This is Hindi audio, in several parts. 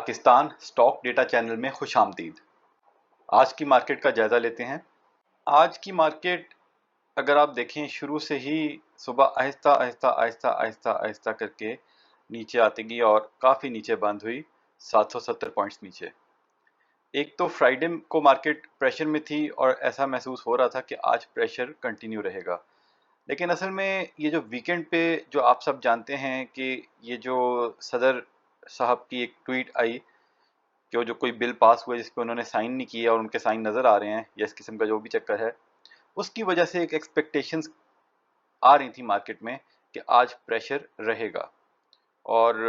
पाकिस्तान स्टॉक डेटा चैनल में खुशामदीद। आज की मार्केट का जायजा लेते हैं। आज की मार्केट अगर आप देखें शुरू से ही सुबह आहिस्ता आहिस्ता आहिस्ता आहिस्ता आहिस्ता करके नीचे आती गई और काफ़ी नीचे बंद हुई, 770 पॉइंट्स नीचे। एक तो फ्राइडे को मार्केट प्रेशर में थी और ऐसा महसूस हो रहा था कि आज प्रेशर कंटिन्यू रहेगा, लेकिन असल में ये जो वीकेंड पे जो आप सब जानते हैं कि ये जो सदर साहब की एक ट्वीट आई कि वो जो कोई बिल पास हुआ जिस पे उन्होंने साइन नहीं किया और उनके साइन नज़र आ रहे हैं या इस किस्म का जो भी चक्कर है, उसकी वजह से एक एक्सपेक्टेशंस आ रही थी मार्केट में कि आज प्रेशर रहेगा। और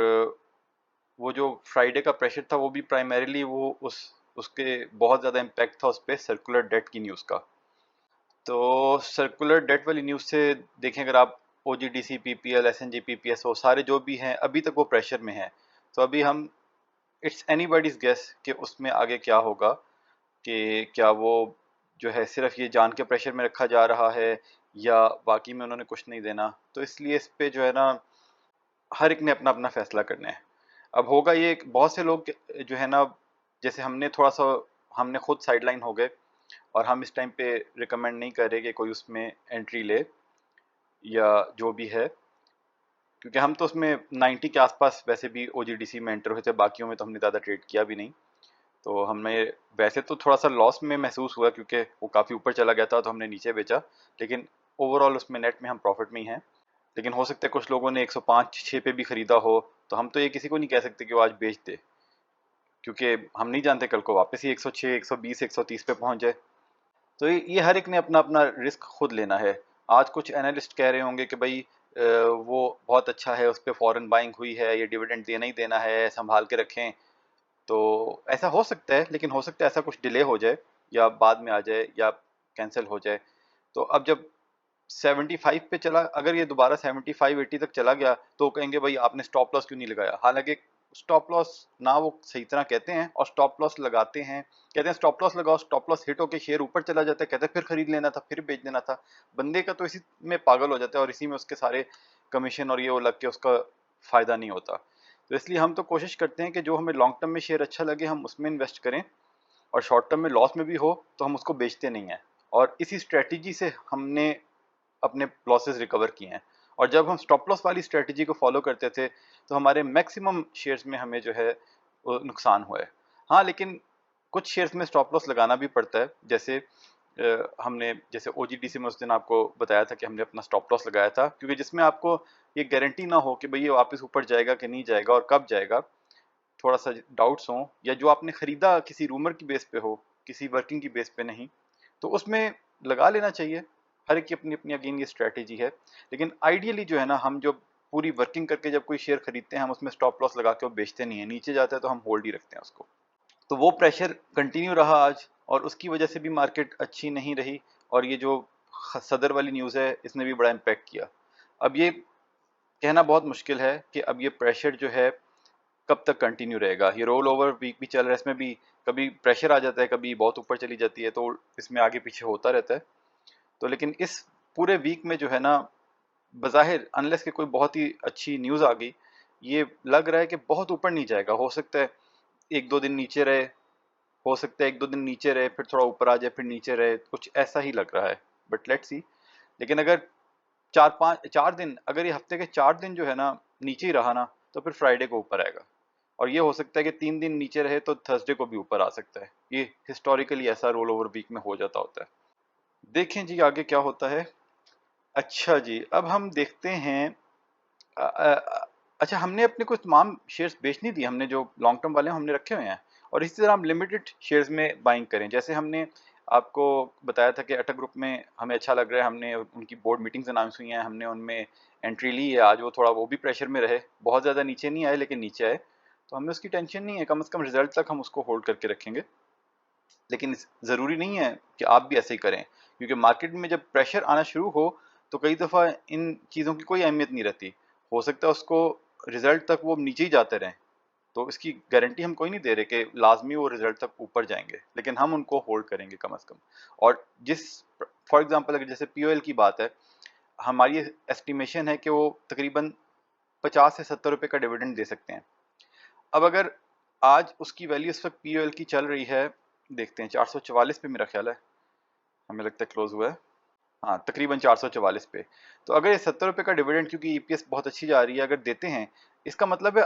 वो जो फ्राइडे का प्रेशर था वो भी प्राइमरीली वो उसके बहुत ज़्यादा इम्पैक्ट था उस पर सर्कुलर डेट की न्यूज़ का। तो सर्कुलर डेट वाली न्यूज़ से देखें अगर आप OGDC PPL SNG PPS वो सारे जो भी हैं अभी तक वो प्रेशर में हैं। तो अभी हम इट्स एनीबॉडीज गेस कि उसमें आगे क्या होगा, कि क्या वो जो है सिर्फ ये जान के प्रेशर में रखा जा रहा है या बाकी में उन्होंने कुछ नहीं देना। तो इसलिए इस पे जो है ना हर एक ने अपना अपना फैसला करना है। अब होगा ये बहुत से लोग जो है ना, जैसे हमने खुद साइडलाइन हो गए और हम इस टाइम पे रिकमेंड नहीं कर रहे कि कोई उसमें एंट्री ले या जो भी है, क्योंकि हम तो उसमें 90 के आसपास वैसे भी OGDC में एंटर हुए थे, बाकियों में तो हमने ज़्यादा ट्रेड किया भी नहीं। तो हमें वैसे तो थोड़ा सा लॉस में महसूस हुआ क्योंकि वो काफ़ी ऊपर चला गया था तो हमने नीचे बेचा, लेकिन ओवरऑल उसमें नेट में हम प्रॉफिट में ही हैं। लेकिन हो सकता है कुछ लोगों ने 105-6 पे भी ख़रीदा हो, तो हम तो ये किसी को नहीं कह सकते कि वो आज बेच दे, क्योंकि हम नहीं जानते कल को वापस ही 106, 120, 130 पे पहुंच जाए। तो ये हर एक ने अपना अपना रिस्क खुद लेना है। आज कुछ एनालिस्ट कह रहे होंगे कि भाई वो बहुत अच्छा है, उस पर फॉरेन बाइंग हुई है, ये डिविडेंड देना ही देना है, संभाल के रखें। तो ऐसा हो सकता है, लेकिन हो सकता है ऐसा कुछ डिले हो जाए या बाद में आ जाए या कैंसिल हो जाए। तो अब जब 75 पे चला, अगर ये दोबारा 75-80 तक चला गया तो कहेंगे भाई आपने स्टॉप लॉस क्यों नहीं लगाया। हालांकि स्टॉप लॉस ना वो सही तरह कहते हैं और स्टॉप लॉस लगाते हैं, कहते हैं स्टॉप लॉस लगाओ, स्टॉप लॉस हिट होकर शेयर ऊपर चला जाता है, कहते हैं फिर खरीद लेना था, फिर बेच देना था। बंदे का तो इसी में पागल हो जाता है और इसी में उसके सारे कमीशन और ये वो लग के उसका फायदा नहीं होता। तो इसलिए हम तो कोशिश करते हैं कि जो हमें लॉन्ग टर्म में शेयर अच्छा लगे हम उसमें इन्वेस्ट करें, और शॉर्ट टर्म में लॉस में भी हो तो हम उसको बेचते नहीं हैं। और इसी स्ट्रेटजी से हमने अपने लॉसेस रिकवर किए हैं। और जब हम स्टॉप लॉस वाली स्ट्रेटजी को फॉलो करते थे तो हमारे मैक्सिमम शेयर्स में हमें जो है वो नुकसान हुआ है। हाँ, लेकिन कुछ शेयर्स में स्टॉप लॉस लगाना भी पड़ता है। जैसे हमने जैसे OGDC में उस दिन आपको बताया था कि हमने अपना स्टॉप लॉस लगाया था, क्योंकि जिसमें आपको ये गारंटी ना हो कि भाई ये वापस ऊपर जाएगा कि नहीं जाएगा और कब जाएगा, थोड़ा सा डाउट्स हों, या जो आपने खरीदा किसी रूमर की बेस पे हो, किसी वर्किंग की बेस पे नहीं, तो उसमें लगा लेना चाहिए। हर एक की अपनी अपनी अगेन ये स्ट्रैटेजी है। लेकिन आइडियली जो है ना, हम जो पूरी वर्किंग करके जब कोई शेयर खरीदते हैं हम उसमें स्टॉप लॉस लगा के वो बेचते नहीं है, नीचे जाता है तो हम होल्ड ही रखते हैं उसको। तो वो प्रेशर कंटिन्यू रहा आज और उसकी वजह से भी मार्केट अच्छी नहीं रही। और ये जो सदर वाली न्यूज़ है इसने भी बड़ा इम्पैक्ट किया। अब ये कहना बहुत मुश्किल है कि अब ये प्रेशर जो है कब तक कंटिन्यू रहेगा। ये रोल ओवर वीक भी चल रहा है, इसमें भी कभी प्रेशर आ जाता है, कभी बहुत ऊपर चली जाती है, तो इसमें आगे पीछे होता रहता है। तो लेकिन इस पूरे वीक में जो है ना, बज़ाहिर अनलेस कि कोई बहुत ही अच्छी न्यूज़ आ गई, ये लग रहा है कि बहुत ऊपर नहीं जाएगा। हो सकता है एक दो दिन नीचे रहे, हो सकता है एक दो दिन नीचे रहे फिर थोड़ा ऊपर आ जाए फिर नीचे रहे, कुछ ऐसा ही लग रहा है। But let's see. लेकिन अगर 4 दिन, अगर ये हफ्ते के 4 दिन जो है ना नीचे ही रहा ना, तो फिर फ्राइडे को ऊपर आएगा। और ये हो सकता है कि 3 दिन नीचे रहे तो थर्सडे को भी ऊपर आ सकता है। ये हिस्टोरिकली ऐसा रोल ओवर वीक में हो जाता होता है। देखें जी आगे क्या होता है। अच्छा जी, अब हम देखते हैं। अच्छा, हमने अपने कुछ तमाम शेयर्स बेच नहीं दिए, हमने जो लॉन्ग टर्म वाले हैं हमने रखे हुए हैं। और इसी तरह हम लिमिटेड शेयर्स में बाइंग करें। जैसे हमने आपको बताया था कि अटा ग्रुप में हमें अच्छा लग रहा है, हमने उनकी बोर्ड मीटिंग्स अनाउंस हुई हैं, हमने उनमें एंट्री ली है। आज वो थोड़ा वो भी प्रेशर में रहे, बहुत ज़्यादा नीचे नहीं आए लेकिन नीचे आए, तो हमें उसकी टेंशन नहीं है। कम से कम रिजल्ट तक हम उसको होल्ड करके रखेंगे। लेकिन ज़रूरी नहीं है कि आप भी ऐसे ही करें, क्योंकि मार्केट में जब प्रेशर आना शुरू हो तो कई दफ़ा इन चीज़ों की कोई अहमियत नहीं रहती। हो सकता है उसको रिजल्ट तक वो नीचे ही जाते रहें, तो इसकी गारंटी हम कोई नहीं दे रहे कि लाजमी वो रिजल्ट तक ऊपर जाएंगे, लेकिन हम उनको होल्ड करेंगे कम से कम। और जिस फॉर एग्जांपल अगर जैसे POL की बात है, हमारी एस्टिमेशन है कि वो तकरीबन 50 से 70 रुपए का डिविडेंड दे सकते हैं। अब अगर आज उसकी वैल्यू इस वक्त पीओएल की चल रही है, देखते हैं 444 पे मेरा ख्याल है, हमें लगता है क्लोज हुआ है, हाँ तकरीबन 444 पे। तो अगर ये 70 रुपये का डिविडेंड, क्योंकि ईपीएस बहुत अच्छी जा रही है, अगर देते हैं, इसका मतलब है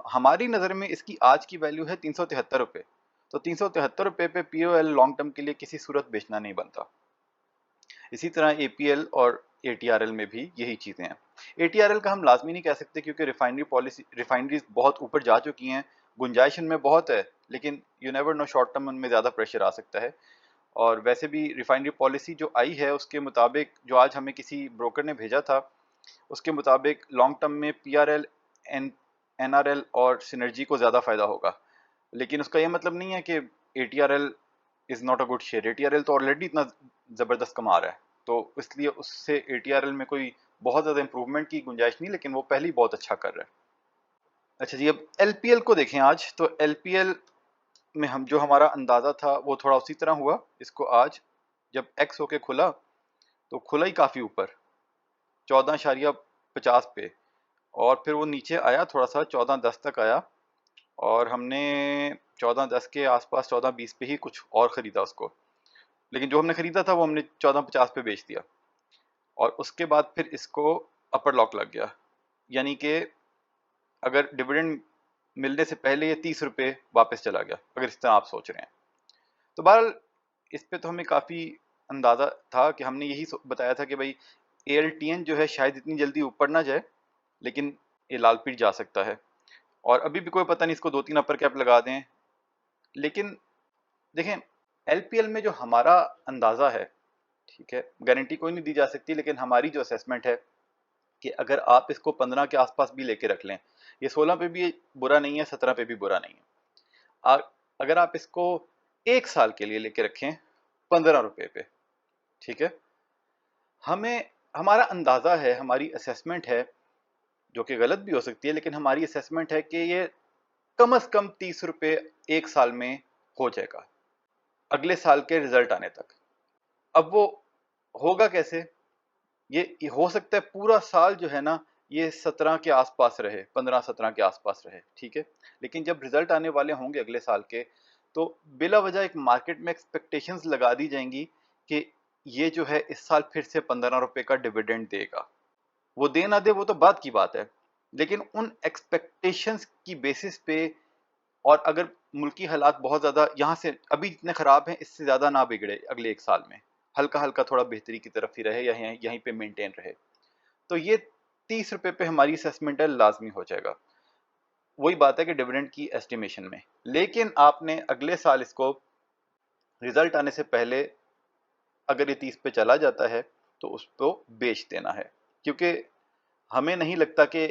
हमारी नज़र में इसकी आज की वैल्यू है 373 रुपये। तो 373 रुपये पे पीओएल लॉन्ग टर्म के लिए किसी सूरत बेचना नहीं बनता। इसी तरह एपीएल और एटीआरएल में भी यही चीज़ें हैं। एटीआरएल का हम लाजमी नहीं कह सकते क्योंकि रिफाइनरीज बहुत ऊपर जा चुकी हैं, गुंजाइश इनमें बहुत है, लेकिन you never know short term उनमें ज़्यादा प्रेशर आ सकता है। और वैसे भी रिफाइनरी पॉलिसी जो आई है उसके मुताबिक, जो आज हमें किसी ब्रोकर ने भेजा था, उसके मुताबिक लॉन्ग टर्म में पीआरएल, एनआरएल और सिनर्जी को ज़्यादा फ़ायदा होगा। लेकिन उसका ये मतलब नहीं है कि ATRL is not a good share. ATRL तो ऑलरेडी इतना ज़बरदस्त कमा रहा है, तो इसलिए उससे एटीआरएल में कोई बहुत ज़्यादा इंप्रूवमेंट की गुंजाइश नहीं, लेकिन वो पहले ही बहुत अच्छा कर रहा है। अच्छा जी, अब एलपीएल को देखें आज, तो एलपीएल में हम जो हमारा अंदाज़ा था वो थोड़ा उसी तरह हुआ। इसको आज जब एक्स होके खुला तो खुला ही काफ़ी ऊपर 14.50 पे, और फिर वो नीचे आया थोड़ा सा 14.10 तक आया, और हमने 14.10 के आसपास 14.20 पे ही कुछ और ख़रीदा उसको, लेकिन जो हमने ख़रीदा था वो हमने 14.50 पे बेच दिया, और उसके बाद फिर इसको अपर लॉक लग गया। यानी कि अगर डिविडेंड मिलने से पहले ये 30 रुपये वापस चला गया, अगर इस तरह आप सोच रहे हैं। तो बहरहाल इस पे तो हमें काफ़ी अंदाज़ा था कि हमने यही बताया था कि भाई एएलटीएन जो है शायद इतनी जल्दी ऊपर ना जाए, लेकिन ये लाल पीट जा सकता है, और अभी भी कोई पता नहीं इसको 2-3 अपर कैप लगा दें। लेकिन देखें, एलपीएल में जो हमारा अंदाज़ा है, ठीक है, गारंटी कोई नहीं दी जा सकती, लेकिन हमारी जो असेसमेंट है कि अगर आप इसको 15 के आसपास भी लेके रख लें, ये 16 पे भी बुरा नहीं है, 17 पे भी बुरा नहीं है। अगर आप इसको 1 साल के लिए लेके रखें 15 रुपये पे, ठीक है, हमें हमारा अंदाज़ा है, हमारी असेसमेंट है, जो कि गलत भी हो सकती है, लेकिन हमारी असेसमेंट है कि ये कम से कम 30 रुपये 1 साल में हो जाएगा, अगले साल के रिजल्ट आने तक। अब वो होगा कैसे? ये हो सकता है पूरा साल जो है ना, ये 17 के आसपास रहे, 15-17 के आसपास रहे, ठीक है, लेकिन जब रिजल्ट आने वाले होंगे अगले साल के, तो बिला वजह एक मार्केट में एक्सपेक्टेशंस लगा दी जाएंगी कि ये जो है इस साल फिर से 15 रुपए का डिविडेंड देगा। वो दे ना दे वो तो बात की बात है, लेकिन उन एक्सपेक्टेशंस की बेसिस पे, और अगर मुल्की हालात बहुत ज़्यादा यहाँ से अभी इतने ख़राब हैं, इससे ज़्यादा ना बिगड़े अगले 1 साल में, हल्का हल्का थोड़ा बेहतरी की तरफ ही रहे, या यहीं पे मेंटेन रहे, तो ये 30 रुपए पे हमारी असेसमेंट है, लाजमी हो जाएगा। वही बात है कि डिविडेंड की एस्टिमेशन में, लेकिन आपने अगले साल इसको रिजल्ट आने से पहले अगर ये 30 पे चला जाता है तो उसको बेच देना है, क्योंकि हमें नहीं लगता कि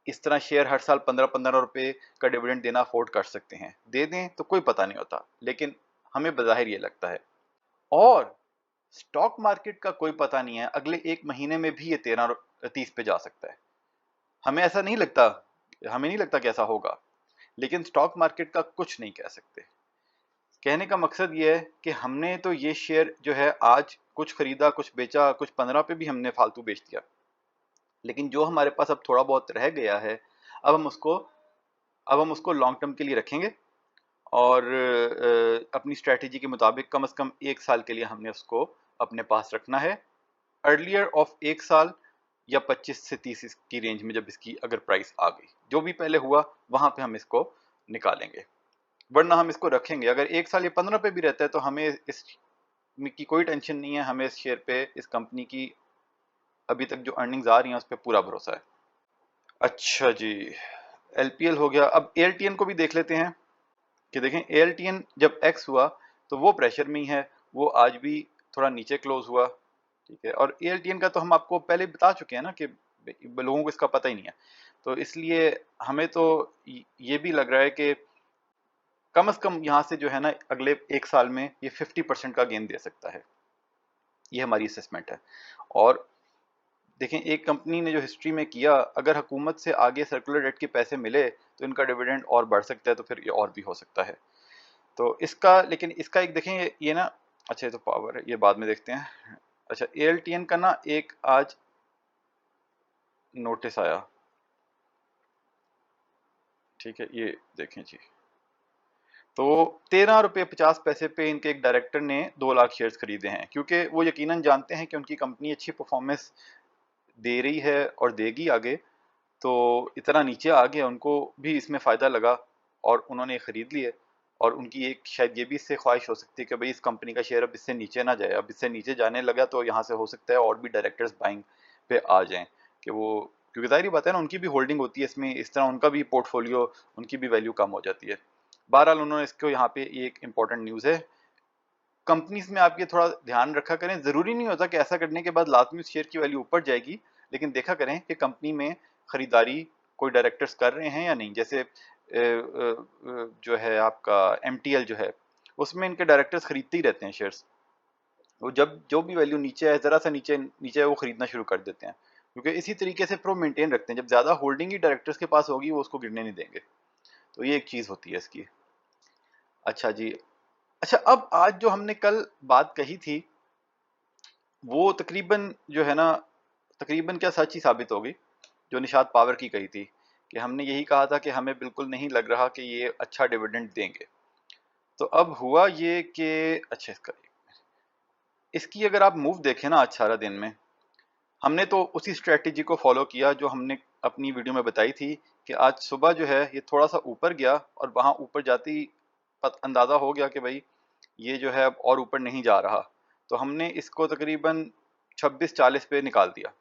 इस तरह शेयर हर साल 15-15 रुपए का डिविडेंड देना अफोर्ड कर सकते हैं। दे दें तो कोई पता नहीं होता, लेकिन हमें बज़ाहिर ये लगता है। और स्टॉक मार्केट का कोई पता नहीं है, अगले 1 महीने में भी ये 30 पे जा सकता है। हमें ऐसा नहीं लगता, हमें नहीं लगता कि ऐसा होगा, लेकिन स्टॉक मार्केट का कुछ नहीं कह सकते। कहने का मकसद ये है कि हमने तो ये शेयर जो है आज कुछ खरीदा, कुछ बेचा, कुछ 15 पे भी हमने फालतू बेच दिया, लेकिन जो हमारे पास अब थोड़ा बहुत रह गया है, अब हम उसको लॉन्ग टर्म के लिए रखेंगे, और अपनी स्ट्रेटजी के मुताबिक कम से कम 1 साल के लिए हमने उसको अपने पास रखना है। अर्लियर ऑफ 1 साल या 25 से 30 की रेंज में, जब इसकी अगर प्राइस आ गई, जो भी पहले हुआ वहां पे हम इसको निकालेंगे, वरना हम इसको रखेंगे। अगर 1 साल या 15 पे भी रहता है तो हमें इस की कोई टेंशन नहीं है, हमें इस शेयर पे, इस कंपनी की अभी तक जो अर्निंग्स आ रही हैं उस पर पूरा भरोसा है। अच्छा जी, एलपीएल हो गया, अब एएलटीएन को भी देख लेते हैं कि देखें एएलटीएन जब एक्स हुआ तो वो प्रेशर में ही है, वो आज भी थोड़ा नीचे क्लोज हुआ, ठीक है, और एएलटीएन का तो हम आपको पहले बता चुके हैं ना कि लोगों को इसका पता ही नहीं है, तो इसलिए हमें तो ये भी लग रहा है कि कम से कम यहाँ से जो है ना अगले 1 साल में ये 50% का गेन दे सकता है, ये हमारी असेसमेंट है। और देखें, एक कंपनी ने जो हिस्ट्री में किया, अगर हुकूमत से आगे सर्कुलर डेट के पैसे मिले तो इनका डिविडेंड और बढ़ सकता है, तो फिर ये और भी हो सकता है। तो इसका, लेकिन इसका एक देखें, ये ना, अच्छा ये तो पावर है, ये बाद में देखते हैं। अच्छा, एएलटीएन का ना एक आज नोटिस आया, ठीक है, ये देखें जी, तो 13 रुपये 50 पैसे पे इनके एक डायरेक्टर ने 2 लाख शेयर्स खरीदे हैं, क्योंकि वो यकीनन जानते हैं कि उनकी कंपनी अच्छी परफॉर्मेंस दे रही है और देगी आगे। तो इतना नीचे आ गया, उनको भी इसमें फ़ायदा लगा और उन्होंने ख़रीद लिए। और उनकी एक शायद ये भी इससे ख्वाहिश हो सकती है कि भाई इस कंपनी का शेयर अब इससे नीचे ना जाए। अब इससे नीचे जाने लगा तो यहाँ से हो सकता है और भी डायरेक्टर्स बाइंग पे आ जाएं, कि वो, क्योंकि जाहिर बात है ना, उनकी भी होल्डिंग होती है इसमें, इस तरह उनका भी पोर्टफोलियो, उनकी भी वैल्यू कम हो जाती है। बहरहाल उन्होंने इसको यहाँ पे एक इम्पॉर्टेंट न्यूज़ है, कंपनीज में आप ये थोड़ा ध्यान रखा करें। जरूरी नहीं होता कि ऐसा करने के बाद लाजमी उस शेयर की वैल्यू ऊपर जाएगी, लेकिन देखा करें कि कंपनी में खरीदारी कोई डायरेक्टर्स कर रहे हैं या नहीं। जैसे जो है आपका MTL जो है, उसमें इनके डायरेक्टर्स खरीदते ही रहते हैं शेयर्स। वो जब जो भी वैल्यू नीचे है, जरा सा नीचे नीचे है, वो खरीदना शुरू कर देते हैं, क्योंकि इसी तरीके से प्रो मेंटेन रखते हैं। जब ज्यादा होल्डिंग ही डायरेक्टर्स के पास होगी, वो उसको गिरने नहीं देंगे। तो ये एक चीज होती है इसकी। अच्छा जी। अच्छा, अब आज जो हमने कल बात कही थी, वो तकरीबन जो है ना, तकरीबन क्या सच ही साबित हो गई। जो निशात पावर की कही थी कि हमने यही कहा था कि हमें बिल्कुल नहीं लग रहा कि ये अच्छा डिविडेंड देंगे। तो अब हुआ ये कि अच्छा, इसकी अगर आप मूव देखें ना, आज सारा दिन में हमने तो उसी स्ट्रेटजी को फॉलो किया जो हमने अपनी वीडियो में बताई थी, कि आज सुबह जो है ये थोड़ा सा ऊपर गया और वहां ऊपर जाते ही अंदाजा हो गया कि भाई ये जो है अब और ऊपर नहीं जा रहा। तो हमने इसको तकरीबन 26-40 पे निकाल दिया।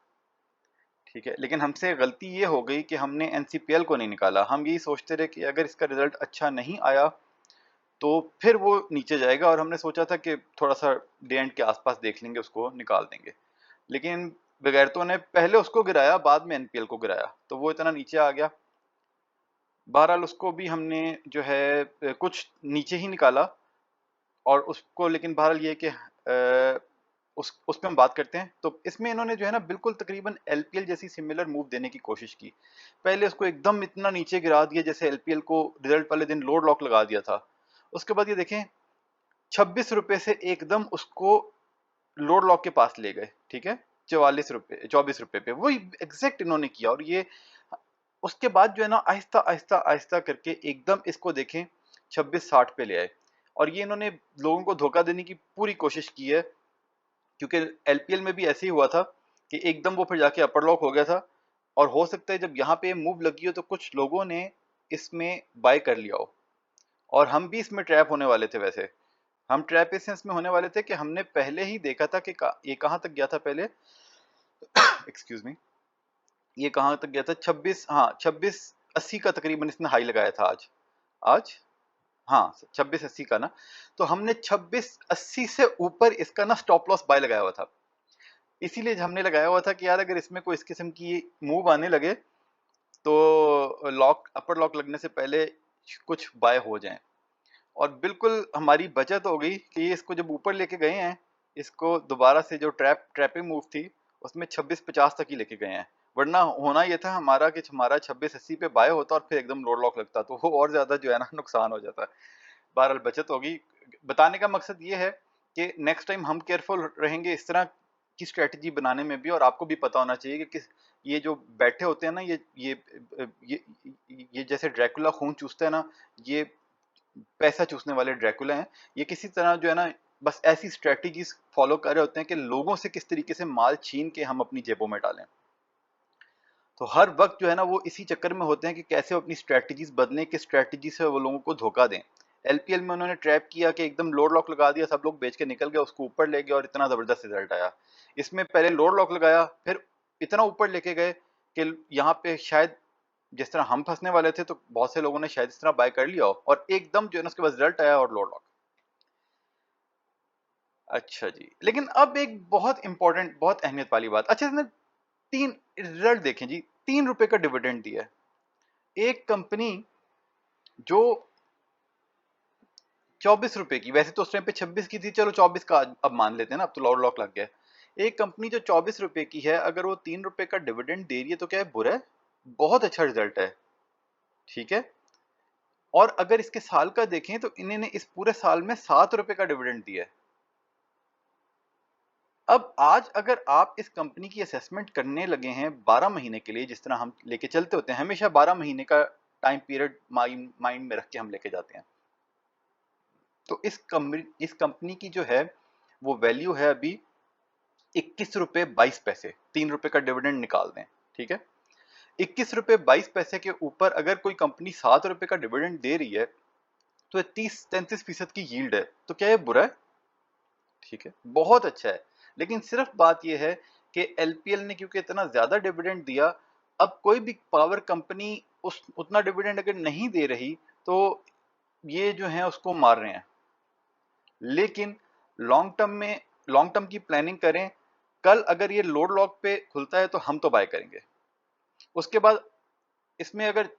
ठीक है, लेकिन हमसे गलती ये हो गई कि हमने NCPL को नहीं निकाला। हम यही सोचते रहे कि अगर इसका रिजल्ट अच्छा नहीं आया तो फिर वो नीचे जाएगा, और हमने सोचा था कि थोड़ा सा डे एंड के आसपास देख लेंगे, उसको निकाल देंगे। लेकिन बगैरतों ने पहले उसको गिराया, बाद में NPL को गिराया, तो वो इतना नीचे आ गया। बहरहाल उसको भी हमने जो है कुछ नीचे ही निकाला, और उसको, लेकिन बहरहाल ये कि उस पे हम बात करते हैं। तो इसमें इन्होंने जो है ना बिल्कुल तकरीबन LPL जैसी सिमिलर मूव देने की कोशिश की। पहले उसको एकदम इतना नीचे गिरा दिया जैसे LPL को रिजल्ट वाले दिन लोड लॉक लगा दिया था। उसके बाद ये देखें, 26 रुपए से एकदम उसको लोड लॉक के पास ले गए। ठीक है, 44 रुपए 24 रुपए पे वही एग्जैक्ट इन्होंने किया। और ये उसके बाद जो है ना आहिस्ता आहिस्ता आहिस्ता करके एकदम इसको देखें 26.60 पे ले आए। और ये इन्होंने लोगों को धोखा देने की पूरी कोशिश की है, क्योंकि LPL में भी ऐसे ही हुआ था कि एकदम वो फिर जाके अपर लॉक हो गया था। और हो सकता है जब यहाँ पे मूव लगी हो तो कुछ लोगों ने इसमें बाय कर लिया हो, और हम भी इसमें ट्रैप होने वाले थे। वैसे हम ट्रैप इस सेंस में होने वाले थे कि हमने पहले ही देखा था कि ये कहाँ तक गया था पहले। एक्सक्यूज मी, ये कहाँ तक गया था, 26, हाँ 26.80 का तकरीबन इसने हाई लगाया था आज। आज हाँ 26.80 का ना। तो हमने 26.80 से ऊपर इसका ना स्टॉप लॉस बाय लगाया हुआ था। इसीलिए हमने लगाया हुआ था कि यार अगर इसमें कोई इस किस्म की मूव आने लगे तो लॉक, अपर लॉक लगने से पहले कुछ बाय हो जाएं। और बिल्कुल हमारी बचत हो गई कि इसको जब ऊपर लेके गए हैं, इसको दोबारा से जो ट्रैपिंग मूव थी उसमें 26.50 तक ही लेके गए हैं। वरना होना ये था हमारा कि हमारा 26.80 पे बाय होता और फिर एकदम लोड लॉक लगता, तो वो और ज्यादा जो है ना नुकसान हो जाता। बहरहाल बचत होगी। बताने का मकसद ये है कि नेक्स्ट टाइम हम केयरफुल रहेंगे इस तरह की स्ट्रेटजी बनाने में भी। और आपको भी पता होना चाहिए कि किस, ये जो बैठे होते हैं ना, ये ये जैसे ड्रैकुला खून चूसते हैं ना, ये पैसा चूसने वाले ड्रैकुला हैं। ये किसी तरह जो है ना बस ऐसी स्ट्रेटजीज फॉलो कर रहे होते हैं कि लोगों से किस तरीके से माल छीन के हम अपनी जेबों में डालें। तो हर वक्त जो है ना वो इसी चक्कर में होते हैं कि कैसे वो अपनी स्ट्रेटजीज बदलें, किस स्ट्रेटजी से वो लोगों को धोखा दें। LPL में उन्होंने ट्रैप किया कि एकदम लोड लॉक लगा दिया, सब लोग बेच के निकल गए, उसको ऊपर ले गया और इतना जबरदस्त रिजल्ट आया। इसमें पहले लोड लॉक लगाया, फिर इतना ऊपर लेके गए कि यहाँ पे शायद जिस तरह हम फंसने वाले थे तो बहुत से लोगों ने शायद इस तरह बाय कर लिया हो, और एकदम जो है ना उसके बाद रिजल्ट आया और लोड लॉक। अच्छा जी, लेकिन अब एक बहुत इंपॉर्टेंट, बहुत अहमियत वाली बात। अच्छा, इसने तीन रिजल्ट देखें जी, 3 रुपए का डिविडेंड दिया है। एक कंपनी जो 24 रुपए की, वैसे तो उस टाइम पे 26 की थी, चलो 24 का अब मान लेते हैं ना, अब तो लॉट लॉक लग गया। एक कंपनी जो 24 रुपए की है, अगर वो 3 रुपए का डिविडेंड दे रही है तो क्या है, बुरा है? बहुत अच्छा रिजल्ट है। ठीक है। और अगर इसके साल का देखें तो इन्होंने इस पूरे साल में 7 रुपए का डिविडेंड दिया है। अब आज अगर आप इस कंपनी की असेसमेंट करने लगे हैं 12 महीने के लिए, जिस तरह हम लेके चलते होते हैं, हमेशा 12 महीने का टाइम पीरियड माइंड में रख के हम लेके जाते हैं। तो इस कंपनी की जो है वो वैल्यू है अभी 21 रुपए 22 पैसे, 3 रुपए का डिविडेंड निकाल दें, ठीक है। 21 रुपए 22 पैसे के ऊपर अगर कोई कंपनी 7 रुपए का डिविडेंड दे रही है तो 30-33% की यील्ड है, तो क्या ये बुरा है? ठीक है, बहुत अच्छा है। लेकिन सिर्फ बात यह है कि एलपीएल ने क्योंकि इतना ज्यादा डिविडेंड दिया, अब कोई भी पावर कंपनी उस उतना डिविडेंड अगर नहीं दे रही तो ये जो है उसको मार रहे हैं। लेकिन लॉन्ग टर्म की प्लानिंग करें, कल अगर ये लोड लॉक पे खुलता है तो हम तो बाय करेंगे। उसके बाद इसमें अगर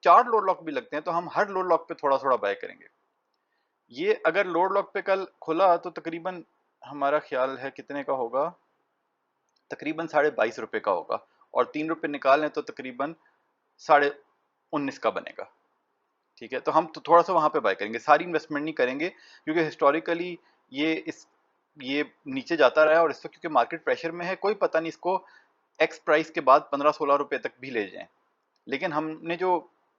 4 लोड लॉक भी लगते हैं तो हम हर लोड लॉक पे थोड़ा थोड़ा बाय करेंगे। ये अगर लोड लॉक पे कल खुला तो तकरीबन हमारा ख्याल है कितने का होगा, तकरीबन 22.5 रुपए का होगा, और 3 रुपए निकालें तो तकरीबन 19.5 का बनेगा। ठीक है, तो हम तो थोड़ा सा वहां पे बाय करेंगे, सारी इन्वेस्टमेंट नहीं करेंगे क्योंकि हिस्टोरिकली ये नीचे जाता रहा है और इस वक्त क्योंकि मार्केट प्रेशर में है, कोई पता नहीं इसको एक्स प्राइस के बाद 15-16 रुपए तक भी ले जाएं। लेकिन हमने जो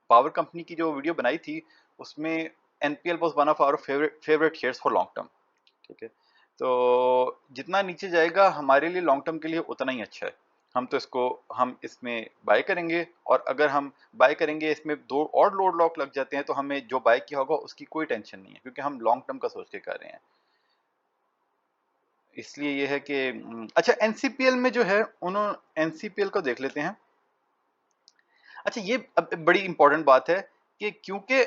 पावर कंपनी की जो वीडियो बनाई थी उसमें NPL was one of our favourite shares for long term. ठीक है, तो जितना नीचे जाएगा हमारे लिए लॉन्ग टर्म के लिए उतना ही अच्छा है। हम इसमें बाय करेंगे, और अगर हम बाय करेंगे इसमें 2 और लोड लॉक लग जाते हैं तो हमें जो बाय किया होगा उसकी कोई टेंशन नहीं है, क्योंकि हम लॉन्ग टर्म का सोच के कर रहे हैं। इसलिए ये है कि अच्छा, एनसीपीएल में जो है उन्होंने एनसीपीएल को देख लेते हैं। अच्छा, ये अब बड़ी इंपॉर्टेंट बात है कि क्योंकि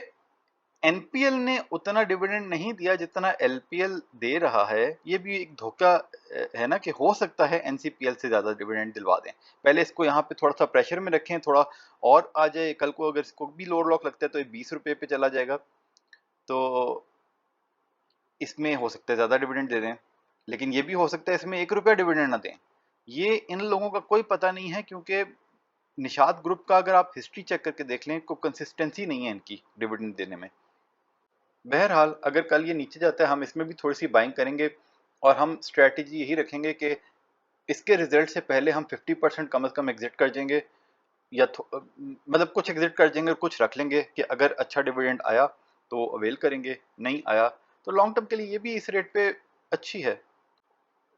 एनपीएल ने उतना डिविडेंड नहीं दिया जितना एलपीएल दे रहा है, ये भी एक धोखा है ना, कि हो सकता है एनसीपीएल से ज्यादा डिविडेंड दिलवा दें। पहले इसको यहाँ पे थोड़ा सा प्रेशर में रखें, थोड़ा और आ जाए, कल को अगर इसको भी लोड लॉक लगता है तो ये 20 रुपए पे चला जाएगा, तो इसमें हो सकता है ज्यादा डिविडेंड दे दें। लेकिन ये भी हो सकता है इसमें 1 रुपया डिविडेंड ना दें। ये इन लोगों का कोई पता नहीं है, क्योंकि निषाद ग्रुप का अगर आप हिस्ट्री चेक करके देख लें, कोई कंसिस्टेंसी नहीं है इनकी डिविडेंड देने में। बहरहाल अगर कल ये नीचे जाता है हम इसमें भी थोड़ी सी बाइंग करेंगे, और हम स्ट्रेटजी यही रखेंगे कि इसके रिजल्ट से पहले हम 50% कम से कम एग्जिट कर देंगे, या मतलब कुछ एग्जिट कर देंगे और कुछ रख लेंगे कि अगर अच्छा डिविडेंड आया तो अवेल करेंगे, नहीं आया तो लॉन्ग टर्म के लिए ये भी इस रेट पे अच्छी है।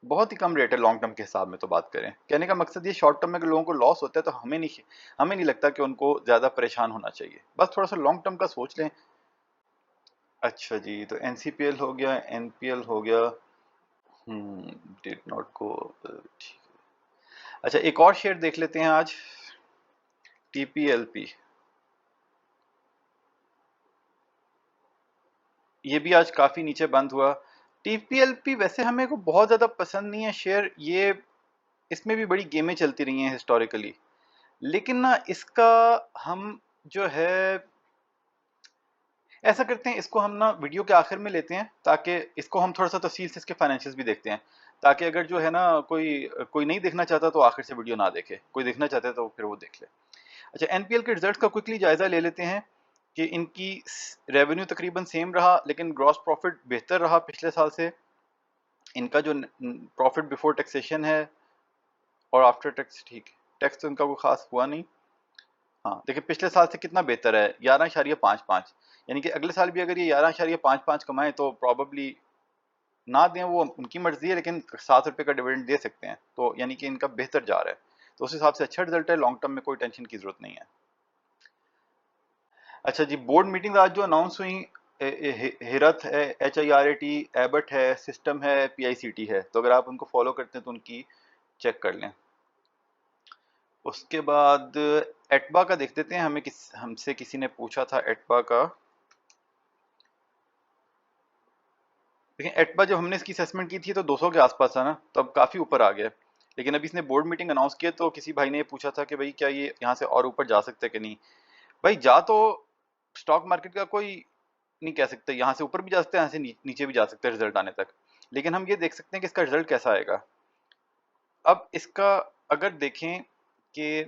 बहुत ही कम रेट है लॉन्ग टर्म के हिसाब में तो बात करें। कहने का मकसद ये, शॉर्ट टर्म में अगर लोगों को लॉस होता है तो हमें नहीं लगता कि उनको ज़्यादा परेशान होना चाहिए, बस थोड़ा सा लॉन्ग टर्म का सोच लें। अच्छा जी, तो एनसीपीएल हो गया, एनपीएल हो गया, डिड नॉट गो, ठीक। अच्छा, एक और शेयर देख लेते हैं आज, टीपीएलपी। ये भी आज काफी नीचे बंद हुआ। टीपीएलपी वैसे हमें को बहुत ज्यादा पसंद नहीं है शेयर, ये इसमें भी बड़ी गेमें चलती रही हैं हिस्टोरिकली, लेकिन ना इसका हम जो है ऐसा करते हैं, इसको हम ना वीडियो के आखिर में लेते हैं, ताकि इसको हम थोड़ा सा तफसील से इसके फाइनेंशियल्स भी देखते हैं, ताकि अगर जो है ना कोई कोई नहीं देखना चाहता तो आखिर से वीडियो ना देखे, कोई देखना चाहता है तो फिर वो देख ले। अच्छा, एनपीएल के रिजल्ट्स का क्विकली जायजा ले लेते हैं कि इनकी रेवेन्यू तकरीबन सेम रहा, लेकिन ग्रॉस प्रॉफिट बेहतर रहा पिछले साल से। इनका जो प्रॉफिट बिफोर टैक्सेशन है और आफ्टर टैक्स, ठीक है, टैक्स तो इनका कोई खास हुआ नहीं। हाँ, देखिए पिछले साल से कितना बेहतर है, 11.55, यानी कि अगले साल भी अगर ये 11.55 कमाएं तो प्रॉबली ना दें, वो उनकी मर्जी है, लेकिन 7 रुपए का डिविडेंड दे सकते हैं, तो यानी कि इनका बेहतर जा रहा है, तो उस हिसाब से अच्छा रिजल्ट है, लॉन्ग टर्म में कोई टेंशन की जरूरत नहीं है। अच्छा जी, बोर्ड मीटिंग आज जो अनाउंस हुई, हिरत है, HIRAT, एबट है, सिस्टम है, PICT है, तो अगर आप उनको फॉलो करते हैं तो उनकी चेक कर लें। उसके बाद एटबा का देख देते हैं, हमसे किसी ने पूछा था एटबा का। लेकिन एटबा जब हमने इसकी असेसमेंट की थी तो 200 के आसपास था ना, तो अब काफ़ी ऊपर आ गया। लेकिन अभी इसने बोर्ड मीटिंग अनाउंस किया तो किसी भाई ने ये पूछा था कि भाई क्या ये यहाँ से और ऊपर जा सकता है कि नहीं। भाई जा तो स्टॉक मार्केट का कोई नहीं कह सकते, यहाँ से ऊपर भी जा सकते हैं, यहाँ से नीचे भी जा सकते हैं रिजल्ट आने तक, लेकिन हम ये देख सकते हैं कि इसका रिजल्ट कैसा आएगा। अब इसका अगर देखें कि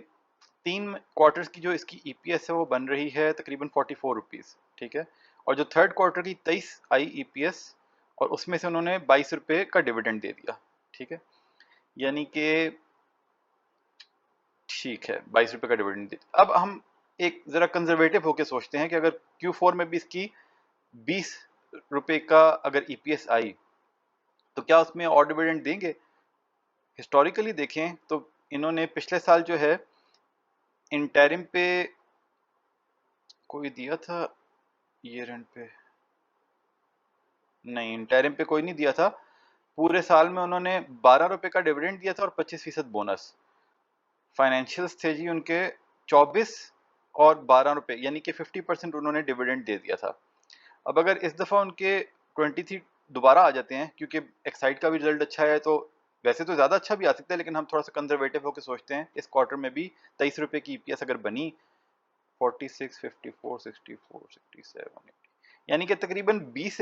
3 क्वार्टर्स की जो इसकी ईपीएस है वो बन रही है तकरीबन 44 रुपीज़, ठीक है, और जो थर्ड क्वार्टर की 23 आई ईपीएस, और उसमें से उन्होंने 22 रुपए का डिविडेंड दे दिया, ठीक है, यानी कि ठीक है 22 रुपए का डिविडेंड दे दिया। अब हम एक जरा कंजर्वेटिव होके सोचते हैं कि अगर Q4 में भी इसकी 20 रुपए का अगर ईपीएस आई तो क्या उसमें और डिविडेंड देंगे? हिस्टोरिकली देखें तो इन्होंने पिछले साल जो है इंटरिम पे कोई दिया था, ईयर एंड पे नहीं, इंटरिम पे कोई नहीं दिया था। पूरे साल में उन्होंने 12 रुपए का डिविडेंड दिया था और 25% बोनस। फाइनेंशियल्स थे जी उनके 24 और 12 रुपए, यानी कि 50% उन्होंने डिविडेंड दे दिया था। अब अगर इस दफा उनके 23 दोबारा आ जाते हैं, क्योंकि एक्साइड का भी रिजल्ट अच्छा है, तो वैसे तो ज्यादा अच्छा भी आ सकता है, लेकिन हम थोड़ा सा कंजर्वेटिव होकर सोचते हैं इस क्वार्टर में भी 23 रुपए की ईपीएस अगर बनी 46, 54, 64, 67, यानी कि तकरीबन 20,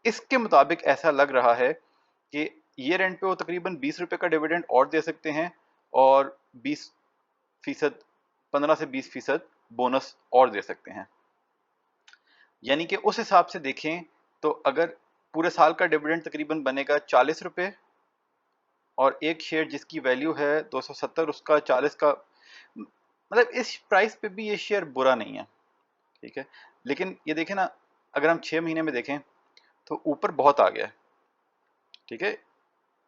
इसके मुताबिक ऐसा लग रहा है कि ईयर एंड पे वो तकरीबन 20 रुपए का डिविडेंड और दे सकते हैं और 20%, 15 से 20% बोनस और दे सकते हैं। यानी कि उस हिसाब से देखें तो अगर पूरे साल का डिविडेंड तकरीबन बनेगा 40 रुपए और एक शेयर जिसकी वैल्यू है 270, उसका 40 का, मतलब इस प्राइस पे भी ये शेयर बुरा नहीं है, ठीक है। लेकिन ये देखें ना, अगर हम 6 महीने में देखें तो ऊपर बहुत आ गया है, ठीक है।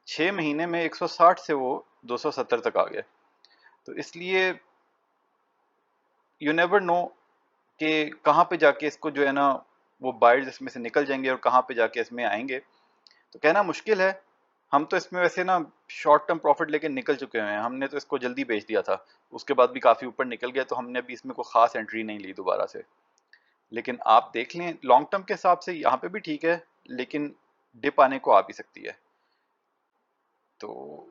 6 महीने में 160 से वो 270 तक आ गया, तो इसलिए यू नेवर नो कि कहाँ पे जाके इसको जो है ना वो बायर्स इसमें से निकल जाएंगे और कहाँ पे जाके इसमें आएंगे, तो कहना मुश्किल है। हम तो इसमें वैसे ना शॉर्ट टर्म प्रॉफिट लेके निकल चुके हैं, हमने तो इसको जल्दी बेच दिया था, उसके बाद भी काफ़ी ऊपर निकल गया, तो हमने अभी इसमें कोई ख़ास एंट्री नहीं ली दोबारा से। लेकिन आप देख लें लॉन्ग टर्म के हिसाब से यहाँ पे भी ठीक है, लेकिन डिप आने को आ भी सकती है, तो